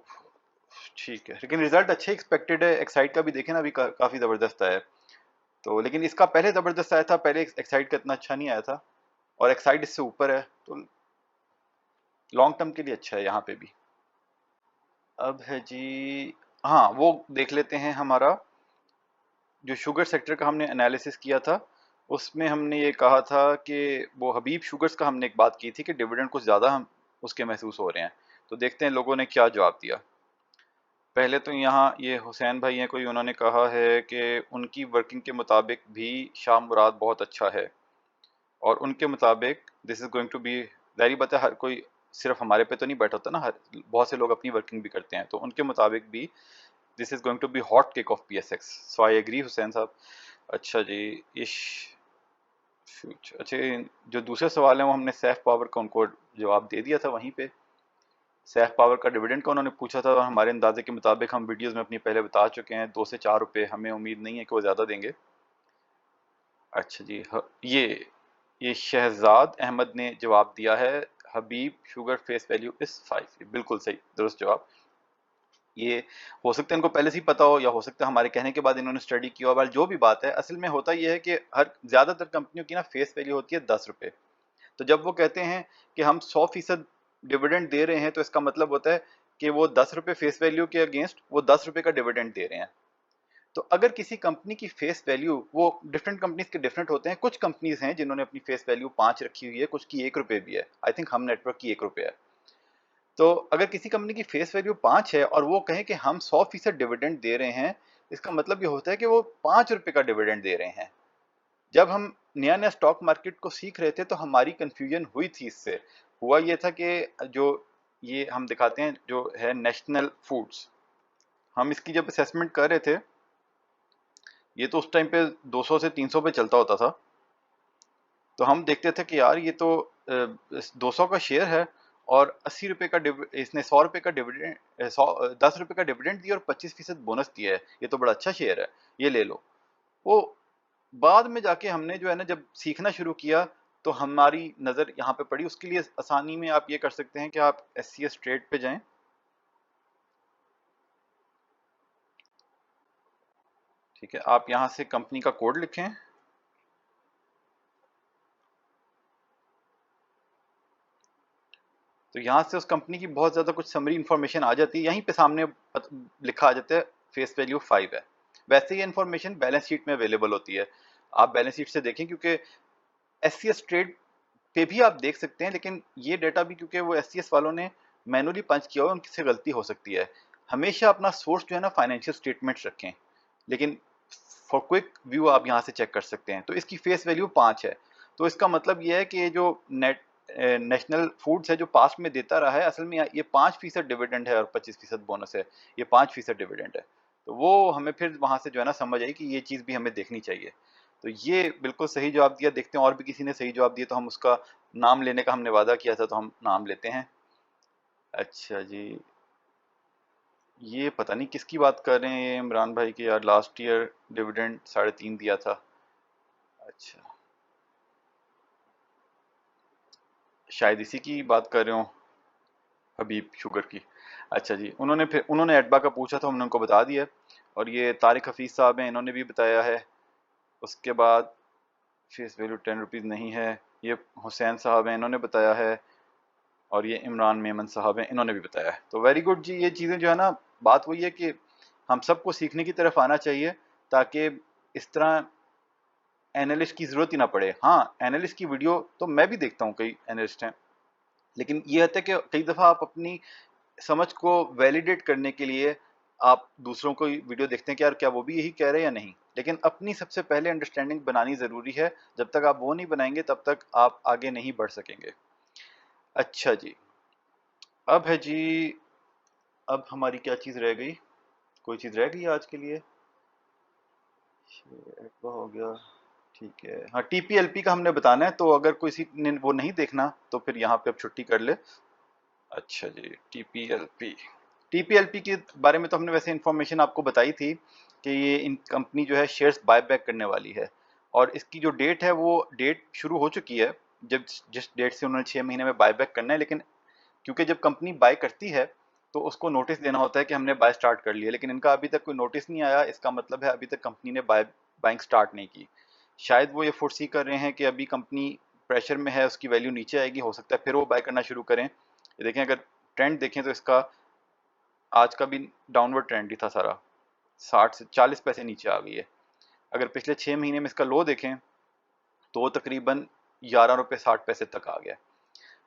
ठीक है। लेकिन रिजल्ट अच्छे एक्सपेक्टेड है, एक्साइड का भी देखें ना अभी काफ़ी ज़बरदस्त आया है, तो लेकिन इसका पहले ज़बरदस्त आया था, पहले एक्साइड का इतना अच्छा नहीं आया था, और एक्साइड इससे ऊपर है, तो लॉन्ग टर्म के लिए अच्छा है यहाँ पे भी। अब है जी, हाँ वो देख लेते हैं, हमारा जो शुगर सेक्टर का हमने एनालिसिस किया था उसमें हमने ये कहा था कि वो हबीब शुगर्स का हमने एक बात की थी कि डिविडेंड कुछ ज़्यादा हम उसके महसूस हो रहे हैं, तो देखते हैं लोगों ने क्या जवाब दिया। पहले तो यहाँ ये हुसैन भाई हैं कोई, उन्होंने कहा है कि उनकी वर्किंग के मुताबिक भी शाह मुराद बहुत अच्छा है, और उनके मुताबिक this is going to be, जाहिर बात है हर कोई सिर्फ हमारे पे तो नहीं बैठा होता ना, हर बहुत से लोग अपनी वर्किंग भी करते हैं, तो उनके मुताबिक भी this is going to be hot cake of PSX, so I agree Hussain साहब। अच्छा जी, इश फ्यूचर, अच्छा जो दूसरे सवाल हैं वो हमने सैफ पावर का उनको जवाब दे दिया था वहीं पे। सैफ पावर का डिविडेंड का उन्होंने पूछा था, और हमारे अंदाजे के मुताबिक हम वीडियोस में अपनी पहले बता चुके हैं 2 से 4 रुपए, हमें उम्मीद नहीं है कि वो ज़्यादा देंगे। अच्छा जी, ये शहजाद अहमद ने जवाब दिया है, हबीब शुगर फेस वैल्यू इस 5, बिल्कुल सही दुरुस्त जवाब। ये हो सकता है इनको पहले से ही पता हो, या हो सकता है हमारे कहने के बाद इन्होंने स्टडी किया हो, बट जो भी बात है, असल में होता ये है कि हर ज़्यादातर कंपनियों की ना फेस वैल्यू होती है 10 रुपए। तो जब वो कहते हैं कि हम 100% डिविडेंड दे रहे हैं, तो इसका मतलब होता है कि वो 10 रुपए फेस वैल्यू के अगेंस्ट वो 10 रुपए का डिविडेंड दे रहे हैं। तो अगर किसी कंपनी की फेस वैल्यू, वो डिफरेंट कंपनीज के डिफरेंट होते हैं, कुछ कंपनीज हैं जिन्होंने अपनी फेस वैल्यू 5 रखी हुई है, कुछ की 1 रुपए भी है, आई थिंक हम नेटवर्क की 1 रुपए है। तो अगर किसी कंपनी की फेस वैल्यू 5 है और वो कहें कि हम 100% डिविडेंड दे रहे हैं, इसका मतलब ये होता है कि वो 5 रुपए का डिविडेंड दे रहे हैं। जब हम नया नया स्टॉक मार्केट को सीख रहे थे तो हमारी कंफ्यूजन हुई थी इससे। हुआ ये था कि जो ये हम दिखाते हैं जो है नेशनल फूड्स, हम इसकी जब असेसमेंट कर रहे थे, ये तो उस टाइम पे 200 से 300 पे चलता होता था, तो हम देखते थे कि यार ये तो 200 का शेयर है और 80 रुपए का इसने 100 रुपए का डिविडेंड, 10 रुपए का डिविडेंड दिया और 25% बोनस दिया है, ये तो बड़ा अच्छा शेयर है, ये ले लो। वो बाद में जाके हमने जो है ना जब सीखना शुरू किया, तो हमारी नज़र यहाँ पे पड़ी। उसके लिए आसानी में आप ये कर सकते हैं कि आप SCS ट्रेड पे जाएं, ठीक है, आप यहाँ से कंपनी का कोड लिखें, तो यहाँ से उस कंपनी की बहुत ज़्यादा कुछ समरी इन्फॉर्मेशन आ जाती है, यहीं पे सामने लिखा आ जाता है फेस वैल्यू 5 है। वैसे ये इन्फॉर्मेशन बैलेंस शीट में अवेलेबल होती है, आप बैलेंस शीट से देखें, क्योंकि SCS ट्रेड पे भी आप देख सकते हैं, लेकिन ये डेटा भी क्योंकि वो SCS वालों ने मैनुअली पंच किया हुआ, उनसे गलती हो सकती है। हमेशा अपना सोर्स जो है ना फाइनेंशियल स्टेटमेंट्स रखें, लेकिन फॉर क्विक व्यू आप यहाँ से चेक कर सकते हैं। तो इसकी फेस वैल्यू 5 है, तो इसका मतलब ये है कि ये जो नेट नेशनल फूड्स है जो पास्ट में देता रहा है, असल में ये 5% डिविडेंड है और 25% बोनस है, ये 5% डिविडेंड है। तो वो हमें फिर वहां से जो है ना समझ आई कि ये चीज़ भी हमें देखनी चाहिए। तो ये बिल्कुल सही जवाब दिया। देखते हैं और भी किसी ने सही जवाब दिया तो हम उसका नाम लेने का हमने वादा किया था, तो हम नाम लेते हैं। अच्छा जी, ये पता नहीं किसकी बात कर रहे हैं, ये इमरान भाई के यार, लास्ट ईयर डिविडेंड 3.5 दिया था। अच्छा, शायद इसी की बात कर रहे हो, हबीब शुगर की। अच्छा जी, उन्होंने एडबा का पूछा था, हमने उनको बता दिया। और ये तारिक हफीज साहब हैं, इन्होंने भी बताया है। उसके बाद फेस वैल्यू 10 रुपीज़ नहीं है, ये हुसैन साहब हैं, इन्होंने बताया है। और ये इमरान मेमन साहब हैं, इन्होंने भी बताया है। तो वेरी गुड जी, ये चीज़ें जो है ना, बात वही है कि हम सबको सीखने की तरफ आना चाहिए, ताकि इस तरह एनालिस्ट की ज़रूरत ही ना पड़े। हाँ, एनालिस्ट की वीडियो तो मैं भी देखता हूँ, कई एनालिस्ट हैं, लेकिन ये होता है कि कई दफ़ा आप अपनी समझ को वैलिडेट करने के लिए आप दूसरों को वीडियो देखते हैं कि यार क्या वो भी यही कह रहे हैं या नहीं, लेकिन अपनी सबसे पहले अंडरस्टैंडिंग बनानी ज़रूरी है। जब तक आप वो नहीं बनाएंगे तब तक आप आगे नहीं बढ़ सकेंगे। अच्छा जी, अब है जी, अब हमारी क्या चीज़ रह गई, कोई चीज़ रह गई आज के लिए? वो हो गया, ठीक है। हाँ, टीपीएलपी का हमने बताना है, तो अगर किसी ने वो नहीं देखना तो फिर यहाँ पे अब छुट्टी कर ले। अच्छा जी, टीपीएलपी, टीपीएलपी के बारे में तो हमने वैसे इन्फॉर्मेशन आपको बताई थी कि ये इन कंपनी जो है शेयर्स बाय बैक करने वाली है। और इसकी जो डेट है वो डेट शुरू हो चुकी है, जब जिस डेट से उन्होंने 6 महीने में बाय बैक करना है। लेकिन क्योंकि जब कंपनी बाय करती है तो उसको नोटिस देना होता है कि हमने बाय स्टार्ट कर लिया, लेकिन इनका अभी तक कोई नोटिस नहीं आया। इसका मतलब है अभी तक कंपनी ने बाइंग स्टार्ट नहीं की। शायद वो ये फोर्सी कर रहे हैं कि अभी कंपनी प्रेशर में है, उसकी वैल्यू नीचे आएगी, हो सकता है फिर वो बाय करना शुरू करें। ये देखें, अगर ट्रेंड देखें तो इसका आज का भी डाउनवर्ड ट्रेंड ही था सारा, 60 से 40 पैसे नीचे आ गई है। अगर पिछले 6 महीने में इसका लो देखें तो वो तकरीबन 11 रुपये 60 पैसे तक आ गया।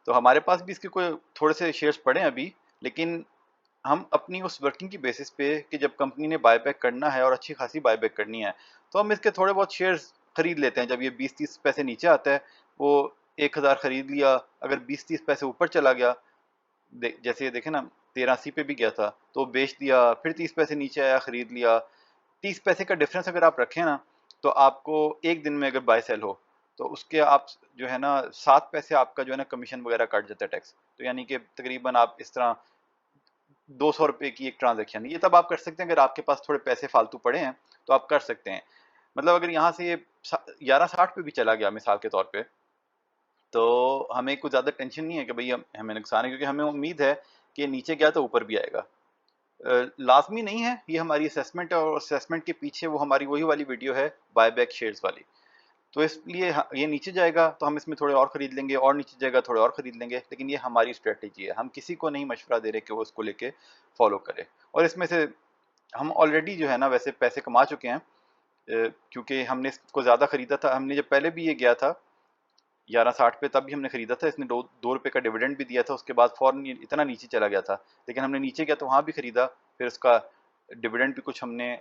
तो हमारे पास भी इसके कोई थोड़े से शेयर्स पड़े हैं अभी, लेकिन हम अपनी उस वर्किंग की बेसिस पे कि जब कंपनी ने बायबैक करना है और अच्छी खासी बायबैक करनी है, तो हम इसके थोड़े बहुत शेयर्स खरीद लेते हैं। जब ये 20-30 पैसे नीचे आता है, वो 1,000 खरीद लिया, अगर 20-30 पैसे ऊपर चला गया, जैसे ये देखे ना 1380 पे भी गया था तो बेच दिया, फिर 30 पैसे नीचे आया, खरीद लिया। 30 पैसे का डिफरेंस अगर आप रखें ना, तो आपको एक दिन में अगर बाय सेल हो तो उसके आप जो है ना 7 पैसे आपका जो है ना कमीशन वगैरह कट जाता है, टैक्स। तो यानी कि तकरीबन आप इस तरह 200 रुपए की एक ट्रांजेक्शन, ये तब आप कर सकते हैं अगर आपके पास थोड़े पैसे फालतू पड़े हैं, तो आप कर सकते हैं। मतलब अगर यहाँ से ये 1160 पे भी चला गया मिसाल के तौर पे, तो हमें कुछ ज़्यादा टेंशन नहीं है कि भाई हमें नुकसान है, क्योंकि हमें उम्मीद है कि ये नीचे गया तो ऊपर भी आएगा। लाजमी नहीं है, ये हमारी असेसमेंट है, और असेसमेंट के पीछे वो हमारी वही वाली वीडियो है, बायबैक शेयर्स वाली। तो इसलिए ये नीचे जाएगा तो हम इसमें थोड़े और खरीद लेंगे, और नीचे जाएगा थोड़े और खरीद लेंगे, लेकिन ये हमारी स्ट्रेटेजी है। हम किसी को नहीं मशवरा दे रहे कि वो इसको लेके फॉलो करे। और इसमें से हम ऑलरेडी जो है ना वैसे पैसे कमा चुके हैं, क्योंकि हमने इसको ज़्यादा खरीदा था। हमने जब पहले भी ये गया था 1160 पे, तब भी हमने खरीदा था, इसने 2 रुपये का डिविडेंड भी दिया था, उसके बाद फौरन ये इतना नीचे चला गया था, लेकिन हमने नीचे गया तो वहाँ भी खरीदा, फिर उसका डिविडेंड भी कुछ हमने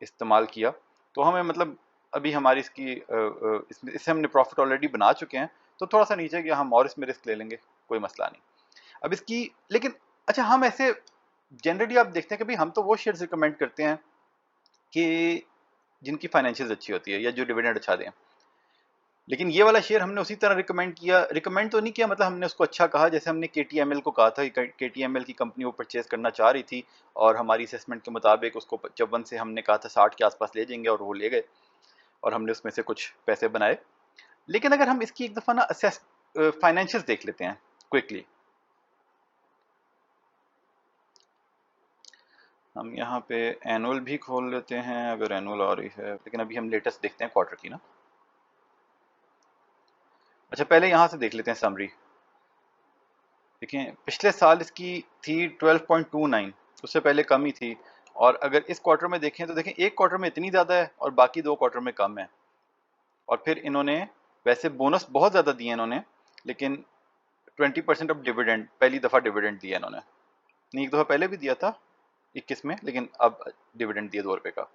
इस्तेमाल किया। तो हमें मतलब अभी हमारी इसकी इससे हमने प्रॉफिट ऑलरेडी बना चुके हैं। तो थोड़ा सा नीचे गया हम और इसमें रिस्क ले लेंगे, कोई मसला नहीं। अब इसकी लेकिन अच्छा, हम ऐसे जनरली आप देखते हैं कि भाई हम तो वो शेयर्स रिकमेंड करते हैं कि जिनकी फाइनेंशियल अच्छी होती है या जो डिविडेंड अच्छा दें। लेकिन ये वाला शेयर हमने उसी तरह रिकमेंड किया, रिकमेंड तो नहीं किया, मतलब हमने उसको अच्छा कहा, जैसे हमने केटीएमएल को कहा था कि केटीएमएल की कंपनी वो परचेज करना चाह रही थी, और हमारी असेसमेंट के मुताबिक उसको 55 से हमने कहा था 60 के आसपास ले जाएंगे, और वो ले गए, और हमने उसमें से कुछ पैसे बनाए। लेकिन अगर हम इसकी एक दफ़ा ना असेस फाइनेंशियल्स देख लेते हैं क्विकली, हम यहाँ पे एनुअल भी खोल लेते हैं अगर एनुअल आ रही है, लेकिन अभी हम लेटेस्ट देखते हैं क्वार्टर की ना। अच्छा, पहले यहाँ से देख लेते हैं समरी। देखिए पिछले साल इसकी थी 12.29, उससे पहले कम ही थी। और अगर इस क्वार्टर में देखें तो देखें एक क्वार्टर में इतनी ज़्यादा है और बाकी 2 क्वार्टर में कम है। और फिर इन्होंने वैसे बोनस बहुत ज़्यादा दिए इन्होंने, लेकिन 20% ऑफ डिविडेंड पहली दफ़ा डिविडेंड दिया इन्होंने। नहीं, एक दफ़ा पहले भी दिया था 21 में, लेकिन अब डिविडेंड दिया 2 रुपये का।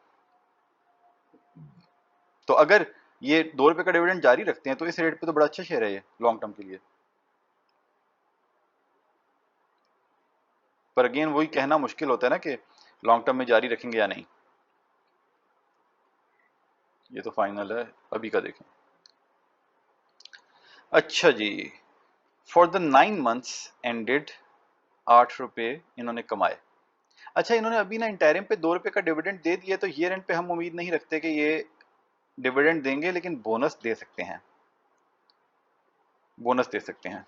तो अगर ये 2 रुपये का डिविडेंड जारी रखते हैं, तो इस रेट पे तो बड़ा अच्छा शेयर है ये लॉन्ग टर्म के लिए। पर अगेन वही कहना मुश्किल होता है ना कि लॉन्ग टर्म में जारी रखेंगे या नहीं। ये तो फाइनल है, अभी का देखें। अच्छा जी, फॉर द 9 मंथ्स एंडेड 8 रुपये इन्होंने कमाए। अच्छा, इन्होंने अभी ना इंटरिम पे 2 रुपये का डिविडेंड दे दिया, तो ईयर एंड पे हम उम्मीद नहीं रखते कि ये डिविडेंड देंगे, लेकिन बोनस दे सकते हैं, बोनस दे सकते हैं।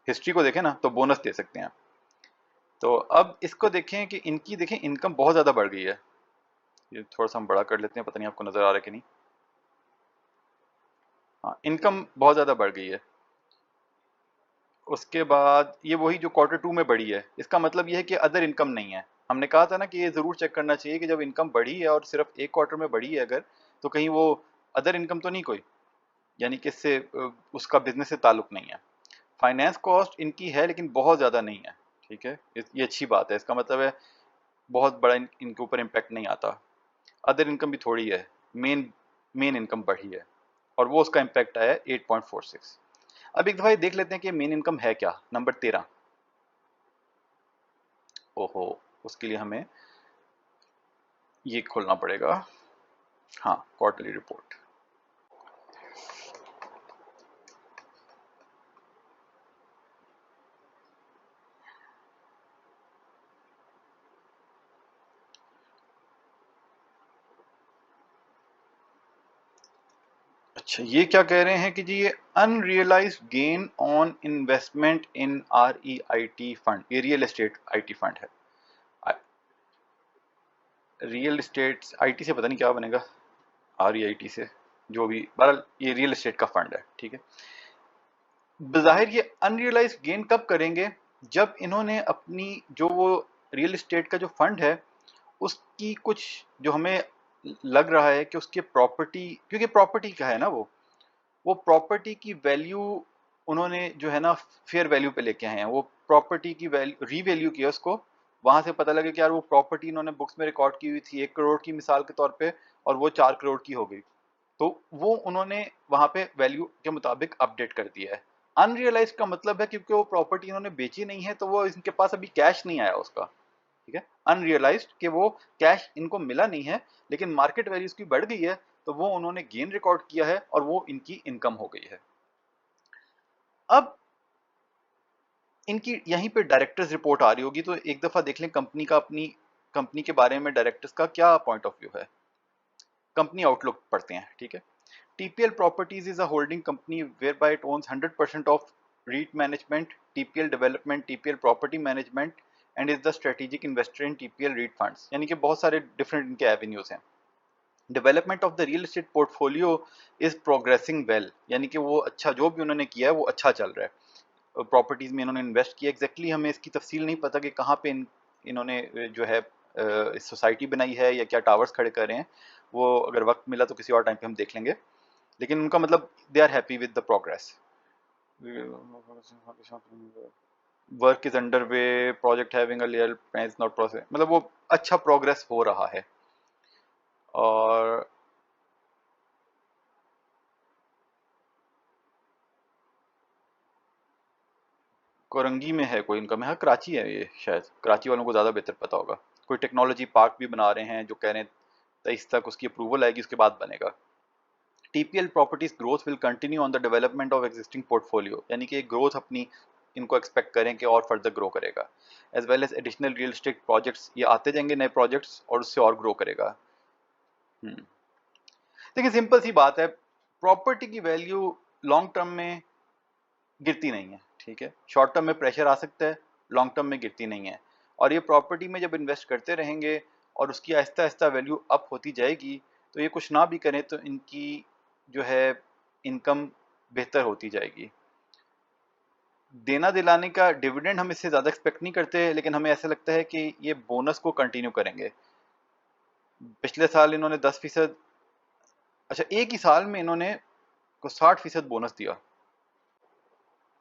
हिस्ट्री को देखें ना तो बोनस दे सकते हैं। तो अब इसको देखें कि इनकी देखें इनकम बहुत ज़्यादा बढ़ गई है। ये थोड़ा सा हम बड़ा कर लेते हैं, पता नहीं आपको नज़र आ रहा है कि नहीं। हाँ, इनकम बहुत ज़्यादा बढ़ गई है। उसके बाद ये वही जो Q2 में बढ़ी है, इसका मतलब ये है कि अदर इनकम नहीं है। हमने कहा था ना कि ये ज़रूर चेक करना चाहिए कि जब इनकम बढ़ी है और सिर्फ एक क्वार्टर में बढ़ी है अगर, तो कहीं वो अदर इनकम तो नहीं कोई, यानी कि इससे उसका बिजनेस से ताल्लुक नहीं है। फाइनेंस कॉस्ट इनकी है लेकिन बहुत ज़्यादा नहीं है, ठीक है, ये अच्छी बात है। इसका मतलब है बहुत बड़ा इनके ऊपर इम्पैक्ट नहीं आता। अदर इनकम भी थोड़ी है, मेन मेन इनकम बढ़ी है और वो उसका इम्पैक्ट आया 8.46। अब एक दफ़ा ये देख लेते हैं कि मेन इनकम है क्या, नंबर 13। ओहो, उसके लिए हमें ये खोलना पड़ेगा। हाँ, क्वार्टरली रिपोर्ट। अच्छा, ये क्या कह रहे हैं कि जी ये unrealised gain on investment in REIT fund, ये रियल एस्टेट IT फंड है। रियल एस्टेट IT से पता नहीं क्या बनेगा, REIT से, जो भी, बहरहाल ये रियल एस्टेट का फंड है, ठीक है। बज़ाहिर ये अनरियलाइज्ड गेन कब करेंगे, जब इन्होंने अपनी जो वो रियल एस्टेट का जो फंड है उसकी कुछ जो हमें लग रहा है कि उसकी प्रॉपर्टी, क्योंकि प्रॉपर्टी का है ना वो प्रॉपर्टी की वैल्यू उन्होंने जो है ना फेयर वैल्यू पे लेके आए हैं। वो प्रॉपर्टी की वैल्यू रीवैल्यू किया उसको, वहां से पता लगे कि यार वो प्रॉपर्टी इन्होंने बुक्स में रिकॉर्ड की हुई थी 1 करोड़ की मिसाल के तौर पे, और वो 4 करोड़ की हो गई, तो वो उन्होंने वहां पे वैल्यू के मुताबिक अपडेट कर दिया है। अनरियलाइज का मतलब है क्योंकि वो प्रॉपर्टी इन्होंने बेची नहीं है, तो वो इनके पास अभी कैश नहीं आया उसका, ठीक है। अनरियलाइज्ड कि वो कैश इनको मिला नहीं है, लेकिन मार्केट वैल्यू उसकी बढ़ गई है, तो वो उन्होंने गेन रिकॉर्ड किया है और वो इनकी इनकम हो गई है। अब इनकी यहीं पे डायरेक्टर्स रिपोर्ट आ रही होगी, तो एक दफा देख लें कंपनी का, अपनी कंपनी के बारे में डायरेक्टर्स का क्या पॉइंट ऑफ व्यू है। कंपनी आउटलुक पढ़ते हैं, ठीक है। TPL Properties is a holding company whereby it owns 100% of REIT management, TPL development, TPL property management and is the strategic investor in TPL REIT funds। यानी कि बहुत सारे डिफरेंट इनके एवेन्यूज हैं। Development of the real estate portfolio is progressing well, यानी कि वो अच्छा जो भी उन्होंने किया है वो अच्छा चल रहा है। प्रॉपर्टीज में इन्होंने इन्वेस्ट किया, एग्जैक्टली हमें इसकी तफसील नहीं पता कि कहाँ पे इन्होंने जो है सोसाइटी बनाई है या क्या टावर्स खड़े कर रहे हैं, वो अगर वक्त मिला तो किसी और टाइम पे हम देख लेंगे, लेकिन उनका मतलब they are happy with the progress. Work is under way, project having a real plan not process, मतलब वो अच्छा प्रोग्रेस हो रहा है। और कोरंगी में है कोई इनका, मैं, हाँ कराची है ये, शायद कराची वालों को ज़्यादा बेहतर पता होगा। कोई टेक्नोलॉजी पार्क भी बना रहे हैं, जो कह रहे हैं 23 तक उसकी अप्रूवल आएगी, उसके बाद बनेगा। TPL properties growth will continue on the development of existing portfolio, यानी कि ग्रोथ अपनी इनको एक्सपेक्ट करें कि और फर्दर ग्रो करेगा। As well as additional real estate projects, ये आते जाएंगे नए प्रोजेक्ट्स और उससे और ग्रो करेगा। देखिए सिंपल सी बात है, प्रॉपर्टी की वैल्यू लॉन्ग टर्म में गिरती नहीं है, ठीक है। शॉर्ट टर्म में प्रेशर आ सकता है, लॉन्ग टर्म में गिरती नहीं है। और ये प्रॉपर्टी में जब इन्वेस्ट करते रहेंगे और उसकी आहिस्ता आहिस्ता वैल्यू अप होती जाएगी, तो ये कुछ ना भी करें तो इनकी जो है इनकम बेहतर होती जाएगी। देना दिलाने का डिविडेंड हम इससे ज़्यादा एक्सपेक्ट नहीं करते, लेकिन हमें ऐसा लगता है कि ये बोनस को कंटिन्यू करेंगे। पिछले साल इन्होंने 10%, अच्छा एक ही साल में इन्होंने को 60% बोनस दिया।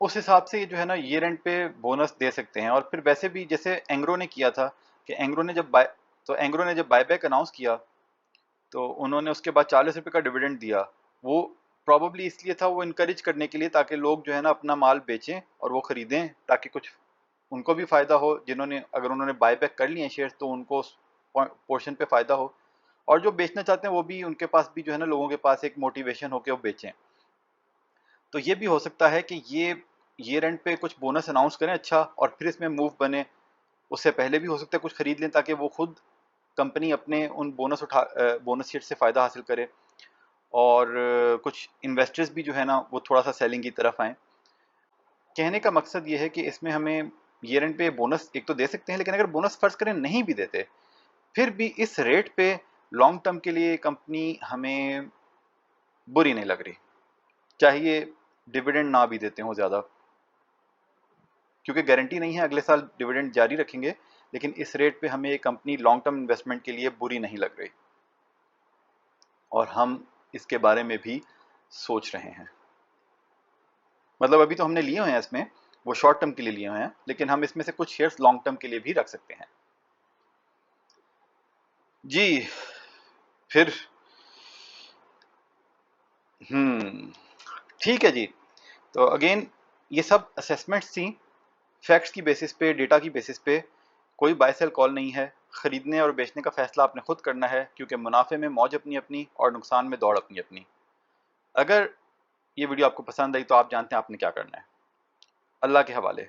उस हिसाब से ये जो है ना ईयर एंड पे बोनस दे सकते हैं। और फिर वैसे भी जैसे एंग्रो ने किया था कि एंग्रो ने जब बायबैक अनाउंस किया तो उन्होंने उसके बाद 40 रुपये का डिविडेंड दिया, वो प्रॉबली इसलिए था, वो इनकरेज करने के लिए, ताकि लोग जो है ना अपना माल बेचें और वो खरीदें, ताकि कुछ उनको भी फ़ायदा हो, जिन्होंने अगर उन्होंने बायबैक कर लिए शेयर्स तो उनको उस पोर्शन पे फ़ायदा हो, और जो बेचना चाहते हैं वो भी, उनके पास भी जो है ना, लोगों के पास एक मोटिवेशन हो के वो बेचें। तो ये भी हो सकता है कि ये ईयर एंड पे कुछ बोनस अनाउंस करें अच्छा, और फिर इसमें मूव बने। उससे पहले भी हो सकता है कुछ खरीद लें, ताकि वो खुद कंपनी अपने उन बोनस शीट से फ़ायदा हासिल करे, और कुछ इन्वेस्टर्स भी जो है ना वो थोड़ा सा सेलिंग की तरफ आएँ। कहने का मकसद ये है कि इसमें हमें ईयर एंड पे बोनस एक तो दे सकते हैं, लेकिन अगर बोनस फर्ज करें नहीं भी देते, फिर भी इस रेट पे लॉन्ग टर्म के लिए कंपनी हमें बुरी नहीं लग रही, चाहे ये डिविडेंड ना भी देते हो ज़्यादा, क्योंकि गारंटी नहीं है अगले साल डिविडेंड जारी रखेंगे, लेकिन इस रेट पे हमें ये कंपनी लॉन्ग टर्म इन्वेस्टमेंट के लिए बुरी नहीं लग रही, और हम इसके बारे में भी सोच रहे हैं। मतलब अभी तो हमने लिए हुए हैं इसमें, वो शॉर्ट टर्म के लिए लिए हुए हैं, लेकिन हम इसमें से कुछ शेयर्स लॉन्ग टर्म के लिए भी रख सकते हैं। जी, फिर ठीक है जी। तो अगेन, ये सब असेसमेंट्स थी, फैक्ट्स की बेसिस पे, डेटा की बेसिस पे। कोई बाय सेल कॉल नहीं है। खरीदने और बेचने का फैसला आपने खुद करना है, क्योंकि मुनाफे में मौज अपनी अपनी और नुकसान में दौड़ अपनी अपनी। अगर ये वीडियो आपको पसंद आई तो आप जानते हैं आपने क्या करना है। अल्लाह के हवाले।